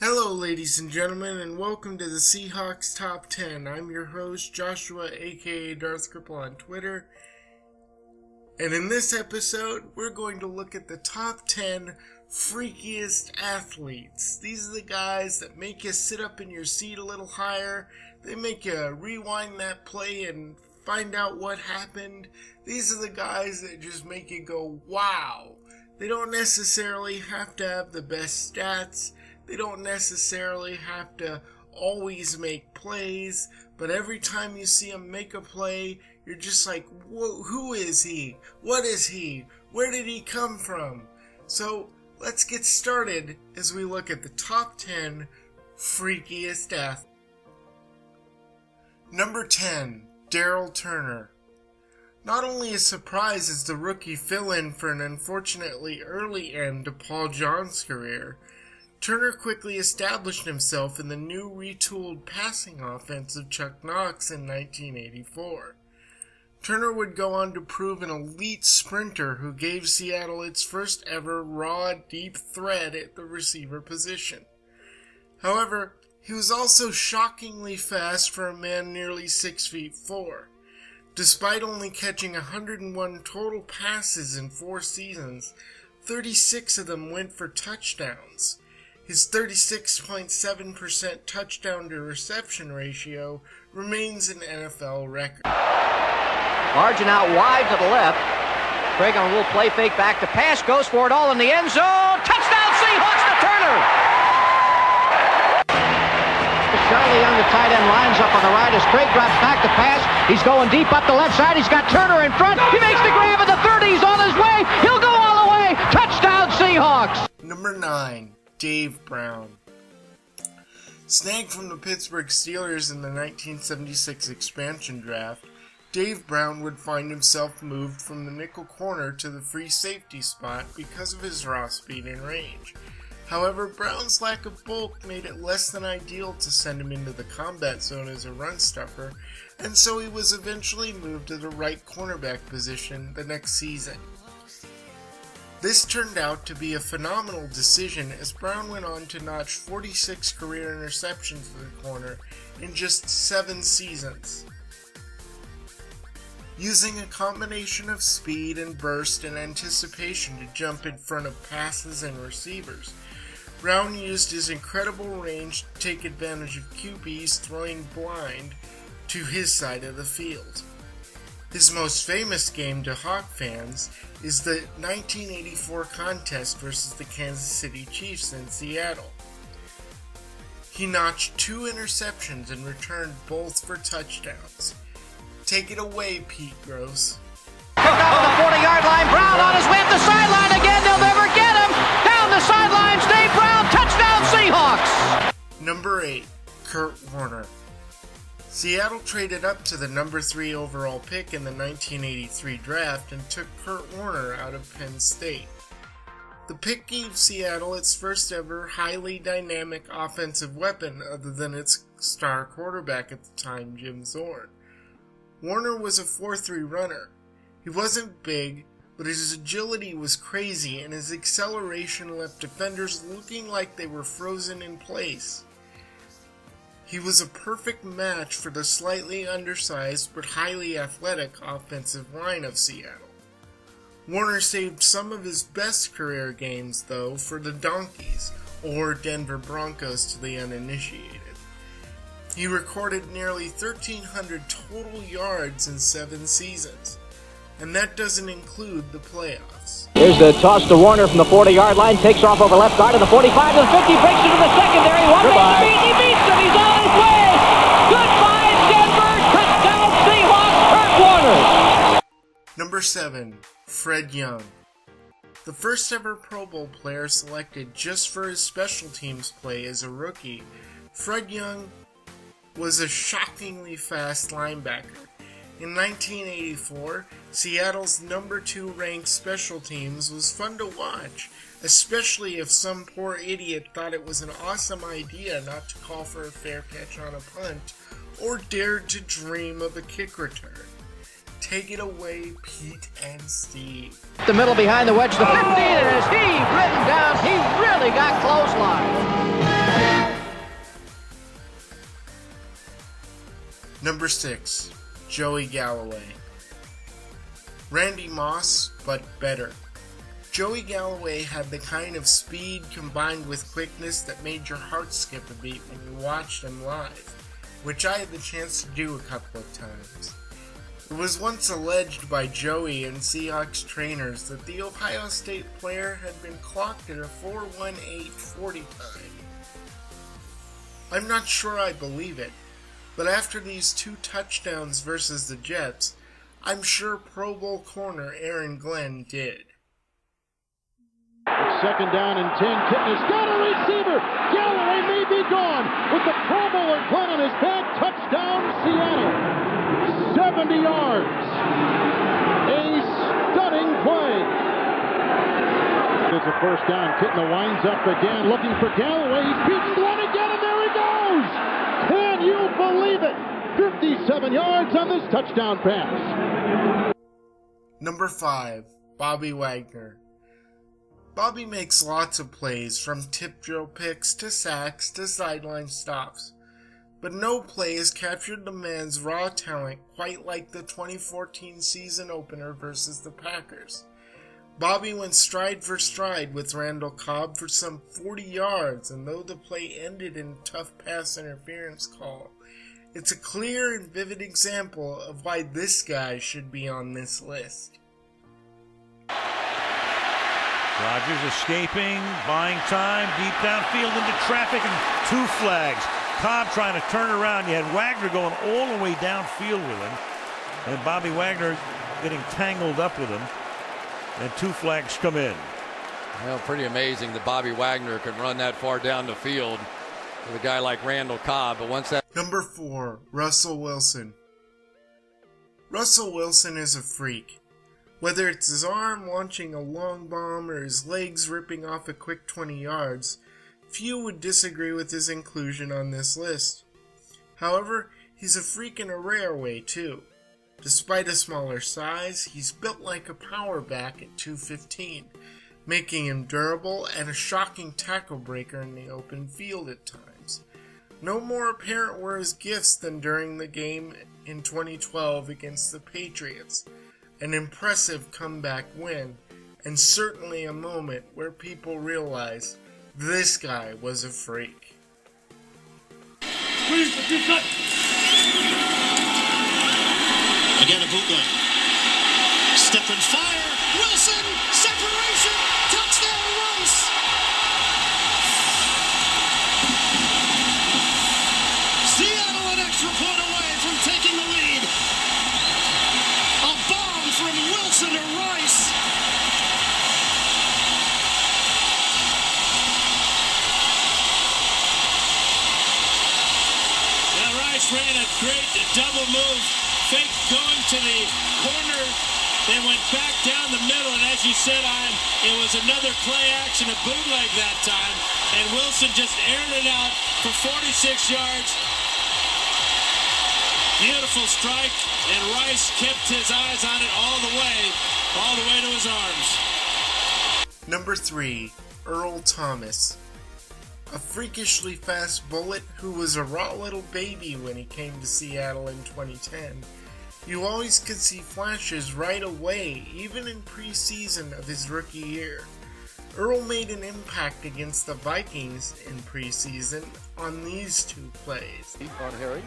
Hello ladies and gentlemen, and welcome to the Seahawks Top 10. I'm your host, Joshua, aka Darth Cripple on Twitter. And in this episode, we're going to look at the top 10 freakiest athletes. These are the guys that make you sit up in your seat a little higher. They make you rewind that play and find out what happened. These are the guys that just make you go, wow. They don't necessarily have to have the best stats. They don't necessarily have to always make plays, but every time you see him make a play, you're just like, who is he? What is he? Where did he come from? So let's get started as we look at the top 10 freakiest athletes. Number 10, Daryl Turner. Not only a surprise as the rookie fill-in for an unfortunately early end to Paul John's career, Turner quickly established himself in the new retooled passing offense of Chuck Knox in 1984. Turner would go on to prove an elite sprinter who gave Seattle its first ever raw, deep threat at the receiver position. However, he was also shockingly fast for a man nearly 6'4". Despite only catching 101 total passes in 4 seasons, 36 of them went for touchdowns. His 36.7% touchdown to reception ratio remains an NFL record. Margin out wide to the left. Craig on a little play fake back to pass, goes for it all in the end zone. Touchdown Seahawks to Turner! Charlie Young, the tight end, lines up on the right as Craig drops back to pass. He's going deep up the left side. He's got Turner in front. He makes the grab at the 30. He's on his way. He'll go all the way. Touchdown Seahawks! Number 9. Dave Brown. Snagged from the Pittsburgh Steelers in the 1976 expansion draft, Dave Brown would find himself moved from the nickel corner to the free safety spot because of his raw speed and range. However, Brown's lack of bulk made it less than ideal to send him into the combat zone as a run stuffer, and so he was eventually moved to the right cornerback position the next season. This turned out to be a phenomenal decision as Brown went on to notch 46 career interceptions to the corner in just 7 seasons. Using a combination of speed and burst and anticipation to jump in front of passes and receivers, Brown used his incredible range to take advantage of QBs throwing blind to his side of the field. His most famous game to Hawk fans is the 1984 contest versus the Kansas City Chiefs in Seattle. He notched 2 interceptions and returned both for touchdowns. Take it away, Pete Gross. Took off the 40-yard line. Brown on his way up the sideline again. They'll never get him. Down the sidelines, Dave Brown. Touchdown Seahawks. Number 8, Kurt Warner. Seattle traded up to the number 3 overall pick in the 1983 draft and took Kurt Warner out of Penn State. The pick gave Seattle its first ever highly dynamic offensive weapon other than its star quarterback at the time, Jim Zorn. Warner was a 4.3 runner. He wasn't big, but his agility was crazy and his acceleration left defenders looking like they were frozen in place. He was a perfect match for the slightly undersized but highly athletic offensive line of Seattle. Warner saved some of his best career games, though, for the Donkeys, or Denver Broncos to the uninitiated. He recorded nearly 1,300 total yards in 7 seasons, and that doesn't include the playoffs. Here's the toss to Warner from the 40-yard line. Takes off over left guard to the 45 to the 50. Breaks into the secondary. One man beat. He beats him. He's on his way. Goodbye, Denver. Touchdown Seahawks. Kurt Warner. Number 7, Fred Young. The first ever Pro Bowl player selected just for his special teams play as a rookie, Fred Young was a shockingly fast linebacker. In 1984, Seattle's number 2 ranked special teams was fun to watch, especially if some poor idiot thought it was an awesome idea not to call for a fair catch on a punt, or dared to dream of a kick return. Take it away, Pete and Steve. The middle behind the wedge, the 50, and as he ridden down, he really got clotheslined. Number 6, Joey Galloway. Randy Moss, but better. Joey Galloway had the kind of speed combined with quickness that made your heart skip a beat when you watched him live, which I had the chance to do a couple of times. It was once alleged by Joey and Seahawks trainers that the Ohio State player had been clocked at a 4.18 40 time. I'm not sure I believe it, but after these 2 touchdowns versus the Jets, I'm sure Pro Bowl corner Aaron Glenn did. Second down and 10. Kitna's got a receiver. Galloway may be gone with the Pro Bowler Glenn on his back. Touchdown, Seattle. 70 yards. A stunning play. It's a first down. Kitna winds up again, looking for Galloway. He's beaten Glenn again, and there he goes. Can you believe it? 57 yards on this touchdown pass. Number 5, Bobby Wagner. Bobby makes lots of plays, from tip drill picks to sacks to sideline stops, but no play has captured the man's raw talent quite like the 2014 season opener versus the Packers. Bobby went stride for stride with Randall Cobb for some 40 yards, and though the play ended in a tough pass interference call, it's a clear and vivid example of why this guy should be on this list. Rodgers escaping, buying time, deep downfield into traffic, and 2 flags. Cobb trying to turn around. You had Wagner going all the way downfield with him, and Bobby Wagner getting tangled up with him, and 2 flags come in. Well, pretty amazing that Bobby Wagner can run that far down the field with a guy like Randall Cobb, but once that... Number 4, Russell Wilson. Russell Wilson is a freak. Whether it's his arm launching a long bomb or his legs ripping off a quick 20 yards, few would disagree with his inclusion on this list. However, he's a freak in a rare way too. Despite a smaller size, he's built like a power back at 215, making him durable and a shocking tackle breaker in the open field at times. No more apparent were his gifts than during the game in 2012 against the Patriots. An impressive comeback win, and certainly a moment where people realized this guy was a freak. Again a bootleg. Step and fire. Wilson, separation, touchdown Rice. Seattle an extra point away from taking the lead. A bomb from Wilson to Rice. Now Rice ran a great double move, fake going to the corner, then went back down the middle, and as you said, it was another play action, a bootleg that time, and Wilson just aired it out for 46 yards. Beautiful strike, and Rice kept his eyes on it all the way to his arms. Number 3, Earl Thomas. A freakishly fast bullet who was a raw little baby when he came to Seattle in 2010. You always could see flashes right away, even in preseason of his rookie year. Earl made an impact against the Vikings in preseason on these 2 plays. On Harry.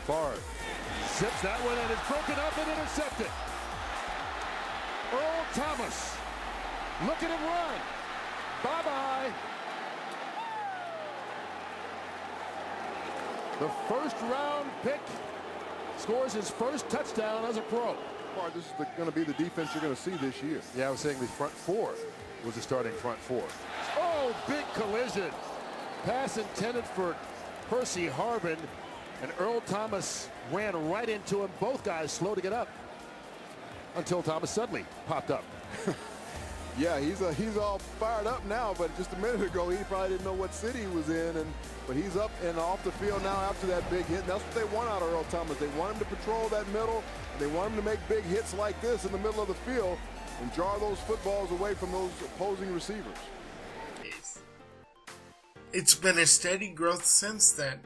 Favre zips that one and it's broken up and intercepted. Earl Thomas. Look at him run. Bye-bye. The first round pick scores his first touchdown as a pro. This is going to be the defense you're going to see this year. Yeah, I was saying the front 4 was the starting front 4. Oh, big collision. Pass intended for Percy Harvin, and Earl Thomas ran right into him. Both guys slow to get up until Thomas suddenly popped up. Yeah, he's all fired up now, but just a minute ago he probably didn't know what city he was in, but he's up and off the field now after that big hit. And that's what they want out of Earl Thomas. They want him to patrol that middle. They want him to make big hits like this in the middle of the field and jar those footballs away from those opposing receivers. It's been a steady growth since then,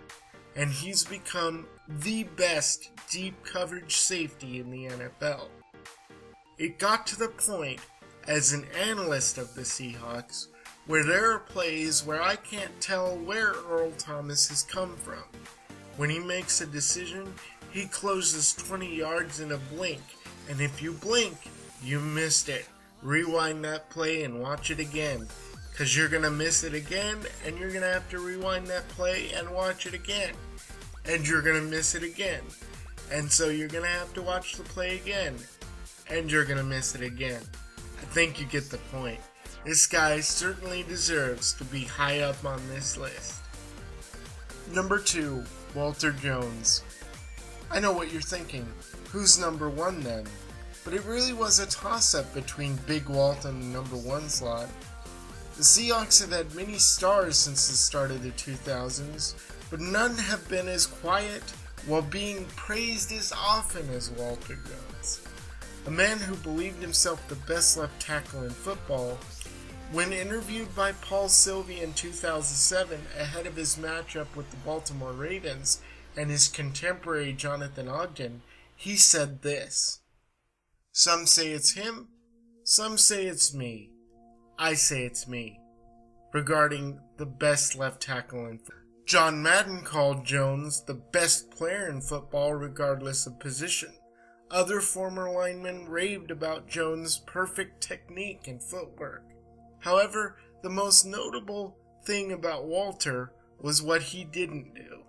and he's become the best deep coverage safety in the NFL. It got to the point, as an analyst of the Seahawks, where there are plays where I can't tell where Earl Thomas has come from. When he makes a decision, he closes 20 yards in a blink, and if you blink, you missed it. Rewind that play and watch it again, because you're going to miss it again, and you're going to have to rewind that play and watch it again, and you're going to miss it again, and so you're going to have to watch the play again, and you're going to miss it again. I think you get the point. This guy certainly deserves to be high up on this list. Number 2, Walter Jones. I know what you're thinking. Who's number 1 then? But it really was a toss-up between Big Walt and the number 1 slot. The Seahawks have had many stars since the start of the 2000s, but none have been as quiet while being praised as often as Walter Jones. A man who believed himself the best left tackle in football. When interviewed by Paul Sylvia in 2007 ahead of his matchup with the Baltimore Ravens and his contemporary Jonathan Ogden, he said this: "Some say it's him, some say it's me. I say it's me," regarding the best left tackle in football. John Madden called Jones the best player in football regardless of position. Other former linemen raved about Jones' perfect technique and footwork. However, the most notable thing about Walter was what he didn't do.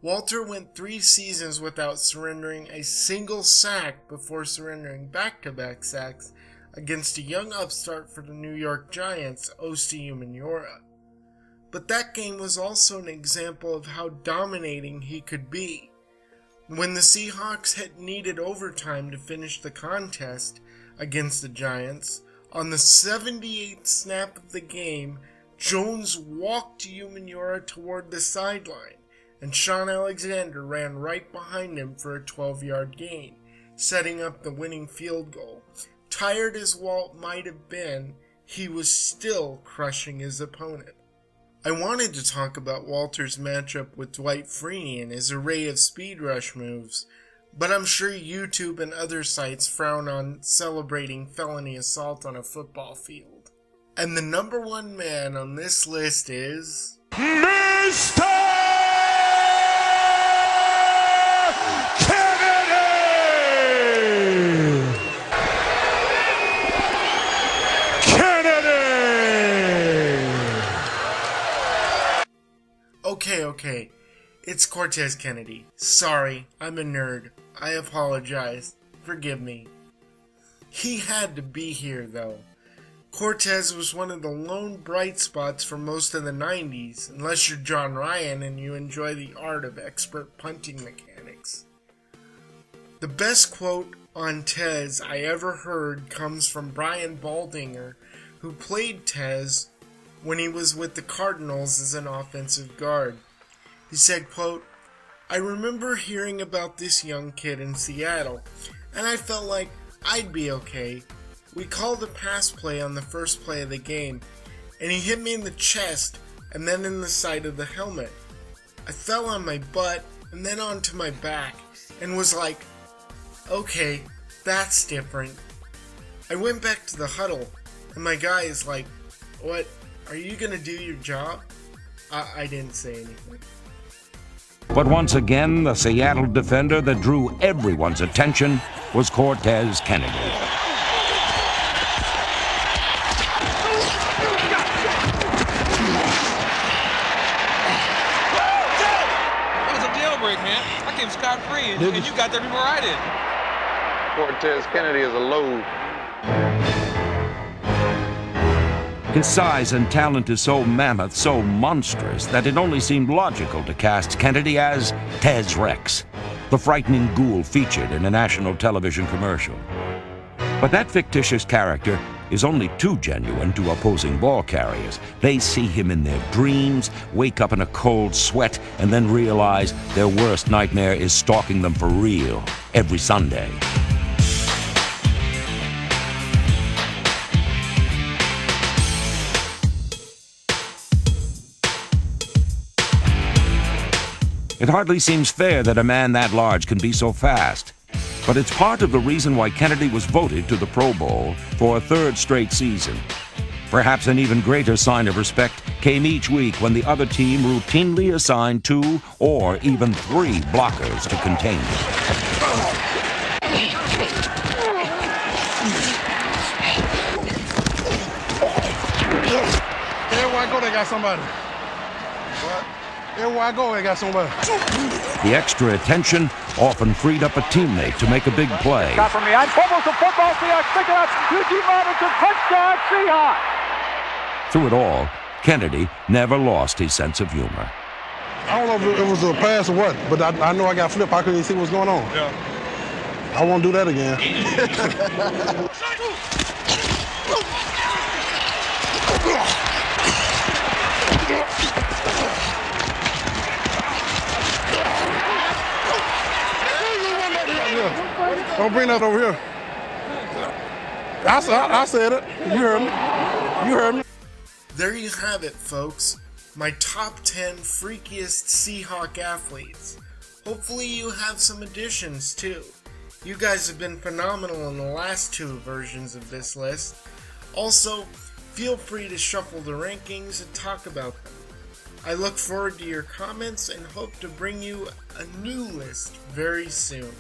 Walter went 3 seasons without surrendering a single sack before surrendering back-to-back sacks against a young upstart for the New York Giants, Osi Umenyiora. But that game was also an example of how dominating he could be. When the Seahawks had needed overtime to finish the contest against the Giants, on the 78th snap of the game, Jones walked Umenyiora toward the sideline, and Sean Alexander ran right behind him for a 12-yard gain, setting up the winning field goal. Tired as Walt might have been, he was still crushing his opponent. I wanted to talk about Walter's matchup with Dwight Freeney and his array of speed rush moves, but I'm sure YouTube and other sites frown on celebrating felony assault on a football field. And the number 1 man on this list is... Mr. Kennedy! Okay. It's Cortez Kennedy. Sorry, I'm a nerd. I apologize. Forgive me. He had to be here, though. Cortez was one of the lone bright spots for most of the 90s, unless you're John Ryan and you enjoy the art of expert punting mechanics. The best quote on Tez I ever heard comes from Brian Baldinger, who played Tez when he was with the Cardinals as an offensive guard. He said, quote, "I remember hearing about this young kid in Seattle, and I felt like I'd be okay. We called a pass play on the first play of the game, and he hit me in the chest and then in the side of the helmet. I fell on my butt and then onto my back and was like, okay, that's different. I went back to the huddle, and my guy is like, what, are you going to do your job?" I didn't say anything. But once again, the Seattle defender that drew everyone's attention was Cortez Kennedy. It was a jailbreak, man. I came scot-free, and you got there before I did. Cortez Kennedy is a load. His size and talent is so mammoth, so monstrous, that it only seemed logical to cast Kennedy as Tez Rex, the frightening ghoul featured in a national television commercial. But that fictitious character is only too genuine to opposing ball carriers. They see him in their dreams, wake up in a cold sweat, and then realize their worst nightmare is stalking them for real every Sunday. It hardly seems fair that a man that large can be so fast. But it's part of the reason why Kennedy was voted to the Pro Bowl for a third straight season. Perhaps an even greater sign of respect came each week when the other team routinely assigned 2 or even 3 blockers to contain him. Everywhere I go, they got somebody. What? Everywhere I go, they got somebody. The extra attention often freed up a teammate to make a big play. Got from behind, fumbles the football, Seahawks pick it up. Eugene Robinson, touchdown, Seahawks. Through it all, Kennedy never lost his sense of humor. I don't know if it was a pass or what, but I know I got flipped. I couldn't even see what's going on. Yeah. I won't do that again. Don't bring that over here. I said it. You heard me. You heard me. There you have it, folks. My top 10 freakiest Seahawk athletes. Hopefully you have some additions too. You guys have been phenomenal in the last 2 versions of this list. Also, feel free to shuffle the rankings and talk about them. I look forward to your comments and hope to bring you a new list very soon.